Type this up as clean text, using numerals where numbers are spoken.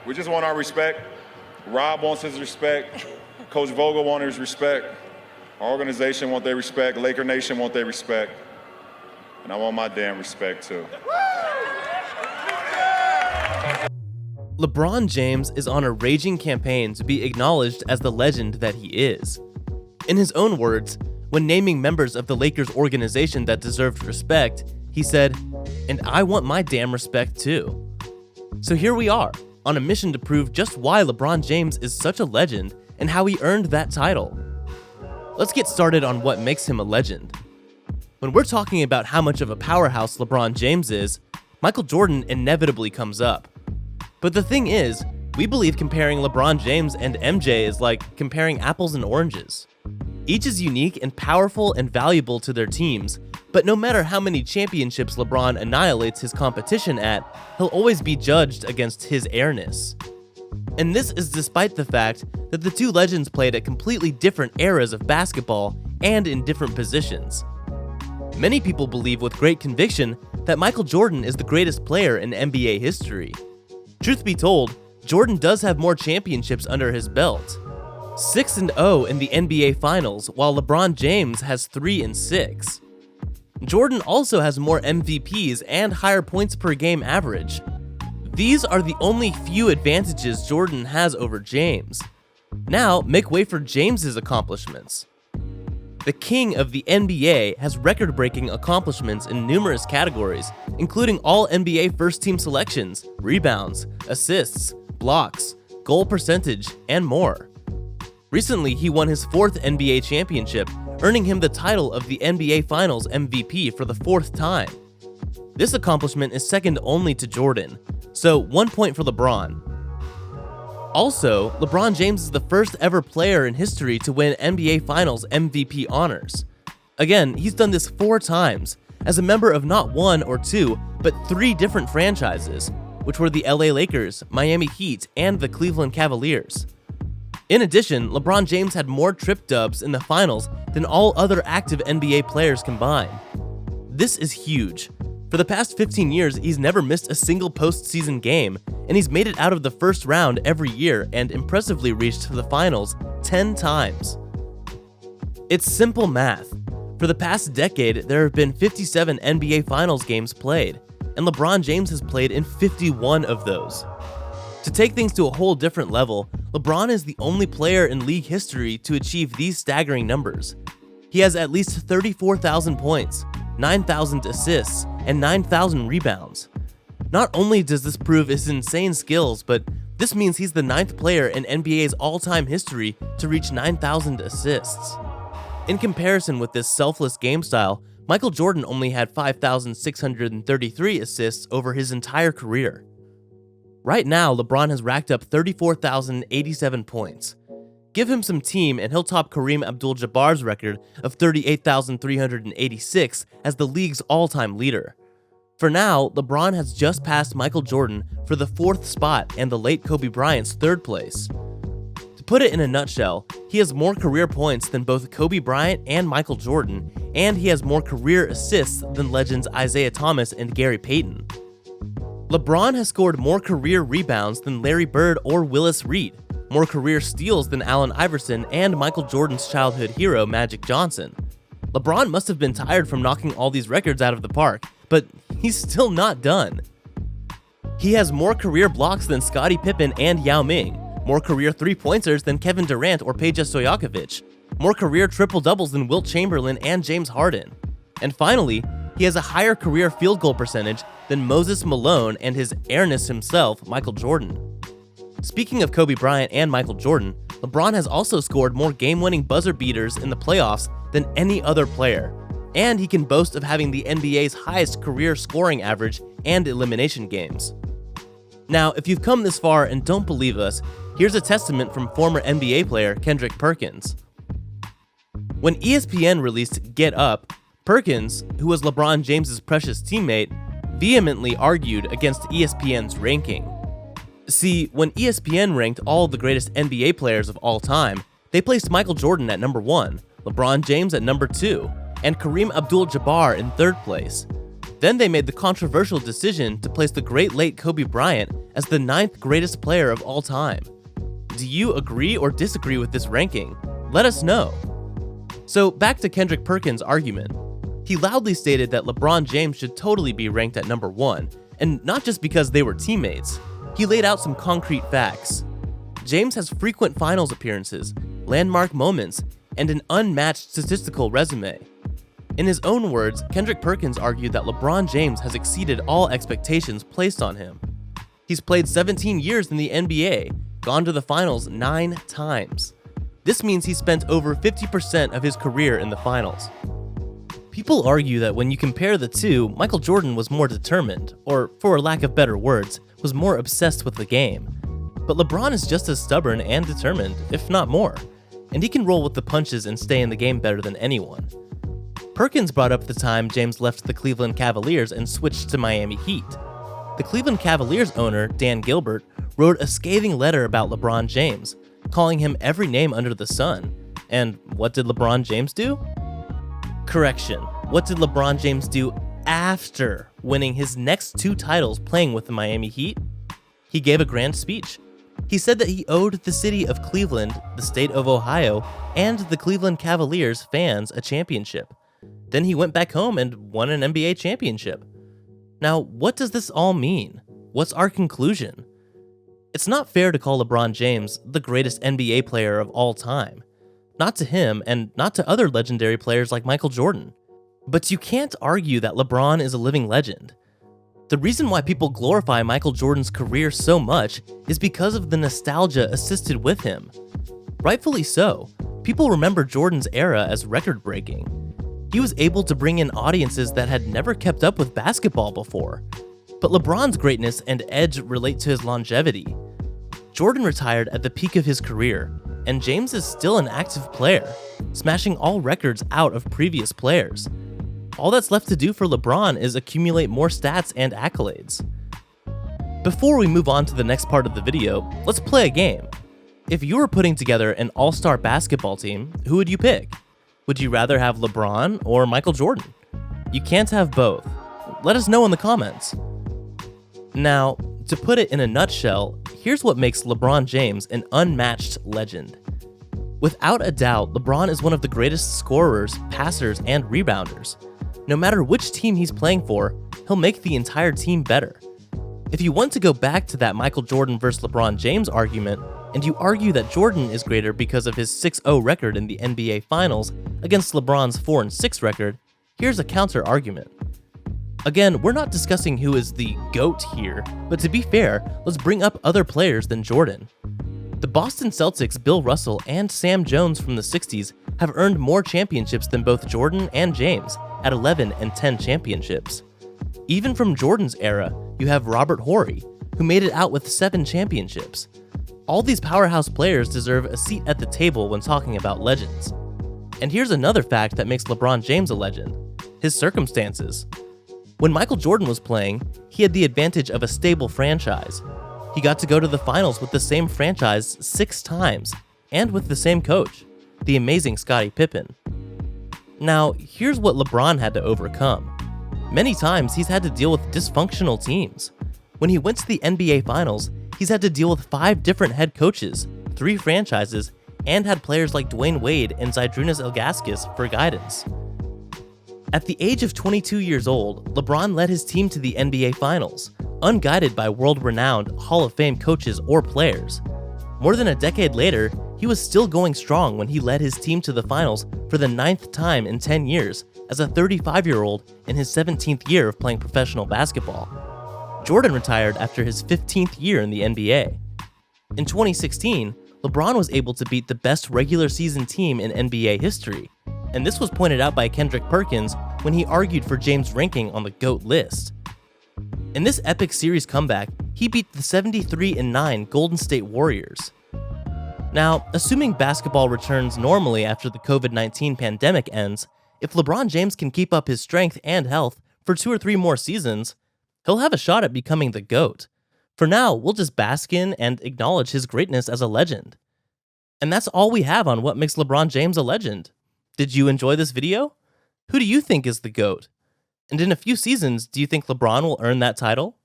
We just want our respect. Rob wants his respect. Coach Vogel wants his respect. Our organization wants their respect. Laker Nation wants their respect. And I want my damn respect too. LeBron James is on a raging campaign to be acknowledged as the legend that he is. In his own words, when naming members of the Lakers organization that deserved respect, he said, "And I want my damn respect too." So here we are, on a mission to prove just why LeBron James is such a legend and how he earned that title. Let's get started on what makes him a legend. When we're talking about how much of a powerhouse LeBron James is, Michael Jordan inevitably comes up. But the thing is, we believe comparing LeBron James and MJ is like comparing apples and oranges. Each is unique and powerful and valuable to their teams, but no matter how many championships LeBron annihilates his competition at, he'll always be judged against his airness. And this is despite the fact that the two legends played at completely different eras of basketball and in different positions. Many people believe with great conviction that Michael Jordan is the greatest player in NBA history. Truth be told, Jordan does have more championships under his belt. 6-0 in the NBA Finals, while LeBron James has 3-6. Jordan also has more MVPs and higher points per game average. These are the only few advantages Jordan has over James. Now, make way for James's accomplishments. The king of the NBA has record-breaking accomplishments in numerous categories, including all NBA first-team selections, rebounds, assists, blocks, goal percentage, and more. Recently, he won his 4th NBA championship, earning him the title of the NBA Finals MVP for the 4th time. This accomplishment is second only to Jordan, so 1 point for LeBron. Also, LeBron James is the first ever player in history to win NBA Finals MVP honors. Again, he's done this 4 times, as a member of not 1 or 2, but 3 different franchises, which were the LA Lakers, Miami Heat, and the Cleveland Cavaliers. In addition, LeBron James had more trip dubs in the finals than all other active NBA players combined. This is huge. For the past 15 years, he's never missed a single postseason game, and he's made it out of the first round every year and impressively reached the finals 10 times. It's simple math. For the past decade, there have been 57 NBA Finals games played, and LeBron James has played in 51 of those. To take things to a whole different level, LeBron is the only player in league history to achieve these staggering numbers. He has at least 34,000 points, 9,000 assists, and 9,000 rebounds. Not only does this prove his insane skills, but this means he's the 9th player in NBA's all-time history to reach 9,000 assists. In comparison with this selfless game style, Michael Jordan only had 5,633 assists over his entire career. Right now, LeBron has racked up 34,087 points. Give him some team and he'll top Kareem Abdul-Jabbar's record of 38,386 as the league's all-time leader. For now, LeBron has just passed Michael Jordan for the 4th spot and the late Kobe Bryant's 3rd place. To put it in a nutshell, he has more career points than both Kobe Bryant and Michael Jordan, and he has more career assists than legends Isaiah Thomas and Gary Payton. LeBron has scored more career rebounds than Larry Bird or Willis Reed, more career steals than Allen Iverson and Michael Jordan's childhood hero Magic Johnson. LeBron must have been tired from knocking all these records out of the park, but he's still not done. He has more career blocks than Scottie Pippen and Yao Ming, more career three-pointers than Kevin Durant or Peja Stojakovic, more career triple-doubles than Wilt Chamberlain and James Harden. And finally, he has a higher career field goal percentage than Moses Malone and his airness himself, Michael Jordan. Speaking of Kobe Bryant and Michael Jordan, LeBron has also scored more game-winning buzzer beaters in the playoffs than any other player, and he can boast of having the NBA's highest career scoring average and elimination games. Now, if you've come this far and don't believe us, here's a testament from former NBA player Kendrick Perkins. When ESPN released Get Up, Perkins, who was LeBron James's precious teammate, vehemently argued against ESPN's ranking. See, when ESPN ranked all the greatest NBA players of all time, they placed Michael Jordan at number 1, LeBron James at number 2, and Kareem Abdul-Jabbar in 3rd place. Then they made the controversial decision to place the great late Kobe Bryant as the 9th greatest player of all time. Do you agree or disagree with this ranking? Let us know. So back to Kendrick Perkins' argument. He loudly stated that LeBron James should totally be ranked at number 1, and not just because they were teammates. He laid out some concrete facts. James has frequent finals appearances, landmark moments, and an unmatched statistical resume. In his own words, Kendrick Perkins argued that LeBron James has exceeded all expectations placed on him. He's played 17 years in the NBA, gone to the finals 9 times. This means he spent over 50% of his career in the finals. People argue that when you compare the two, Michael Jordan was more determined, or for lack of better words, was more obsessed with the game. But LeBron is just as stubborn and determined, if not more, and he can roll with the punches and stay in the game better than anyone. Perkins brought up the time James left the Cleveland Cavaliers and switched to Miami Heat. The Cleveland Cavaliers owner, Dan Gilbert, wrote a scathing letter about LeBron James, calling him every name under the sun. And what did LeBron James do? Correction, what did LeBron James do after winning his next 2 titles playing with the Miami Heat? He gave a grand speech. He said that he owed the city of Cleveland, the state of Ohio, and the Cleveland Cavaliers fans a championship. Then he went back home and won an NBA championship. Now, what does this all mean? What's our conclusion? It's not fair to call LeBron James the greatest NBA player of all time. Not to him, and not to other legendary players like Michael Jordan. But you can't argue that LeBron is a living legend. The reason why people glorify Michael Jordan's career so much is because of the nostalgia assisted with him. Rightfully so, people remember Jordan's era as record-breaking. He was able to bring in audiences that had never kept up with basketball before. But LeBron's greatness and edge relate to his longevity. Jordan retired at the peak of his career, and James is still an active player, smashing all records out of previous players. All that's left to do for LeBron is accumulate more stats and accolades. Before we move on to the next part of the video, let's play a game. If you were putting together an all-star basketball team, who would you pick? Would you rather have LeBron or Michael Jordan? You can't have both. Let us know in the comments. Now, to put it in a nutshell, here's what makes LeBron James an unmatched legend. Without a doubt, LeBron is one of the greatest scorers, passers, and rebounders. No matter which team he's playing for, he'll make the entire team better. If you want to go back to that Michael Jordan versus LeBron James argument, and you argue that Jordan is greater because of his 6-0 record in the NBA Finals against LeBron's 4-6 record, here's a counter-argument. Again, we're not discussing who is the GOAT here, but to be fair, let's bring up other players than Jordan. The Boston Celtics' Bill Russell and Sam Jones from the 60s have earned more championships than both Jordan and James at 11 and 10 championships. Even from Jordan's era, you have Robert Horry, who made it out with 7 championships. All these powerhouse players deserve a seat at the table when talking about legends. And here's another fact that makes LeBron James a legend: his circumstances. When Michael Jordan was playing, he had the advantage of a stable franchise. He got to go to the finals with the same franchise 6 times, and with the same coach, the amazing Scottie Pippen. Now, here's what LeBron had to overcome. Many times, he's had to deal with dysfunctional teams. When he went to the NBA Finals, he's had to deal with 5 different head coaches, 3 franchises, and had players like Dwayne Wade and Zydrunas Ilgauskas for guidance. At the age of 22 years old, LeBron led his team to the NBA Finals, unguided by world-renowned Hall of Fame coaches or players. More than a decade later, he was still going strong when he led his team to the finals for the 9th time in 10 years as a 35-year-old in his 17th year of playing professional basketball. Jordan retired after his 15th year in the NBA. In 2016, LeBron was able to beat the best regular season team in NBA history, and this was pointed out by Kendrick Perkins when he argued for James' ranking on the GOAT list. In this epic series comeback, he beat the 73-9 Golden State Warriors. Now, assuming basketball returns normally after the COVID-19 pandemic ends, if LeBron James can keep up his strength and health for 2 or 3 more seasons, he'll have a shot at becoming the GOAT. For now, we'll just bask in and acknowledge his greatness as a legend. And that's all we have on what makes LeBron James a legend. Did you enjoy this video? Who do you think is the GOAT? And in a few seasons, do you think LeBron will earn that title?